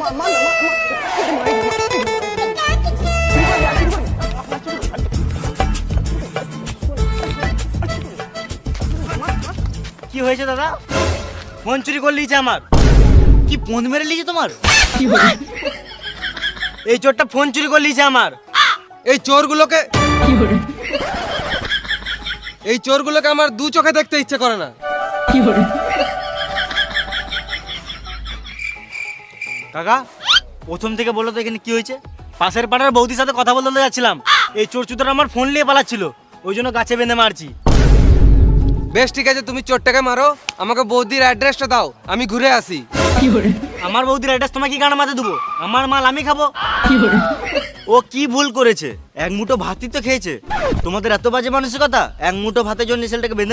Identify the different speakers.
Speaker 1: কি হয়েছে দাদা? ফোন চুরি করে লিয়েছে আমার। কি ফোন মেরে লিয়েছে তোমার? এই চোরটা ফোন চুরি করে লিয়েছে আমার।
Speaker 2: এই চোরগুলোকে আমার দু চোখে দেখতে ইচ্ছে করে না।
Speaker 1: কাকা, প্রথম থেকে বলো তো এখানে কি হয়েছে? পাশের পাড়ার বৌদির সাথে কথা বলতে যাচ্ছিলাম, এই চোর চুতরা আমার ফোন নিয়ে পালাচ্ছিল, ওই জন্য গাছে বেঁধে মারছি।
Speaker 2: বেশ ঠিক আছে, তুমি চোরটাকে মারো, আমাকে বৌদির অ্যাড্রেসটা দাও, আমি ঘুরে আসি।
Speaker 1: আমার বৌদির অ্যাড্রেস তোমাকে কি গানা মাথে দেবো? আমার মাল আমি খাবো। ও কি ভুল করেছে? এক মুঠো ভাতই তো খেয়েছে। তোমাদের এত বাজে মানসিকতা, এক মুঠো ভাতের জন্য ছেলেটাকে বেঁধে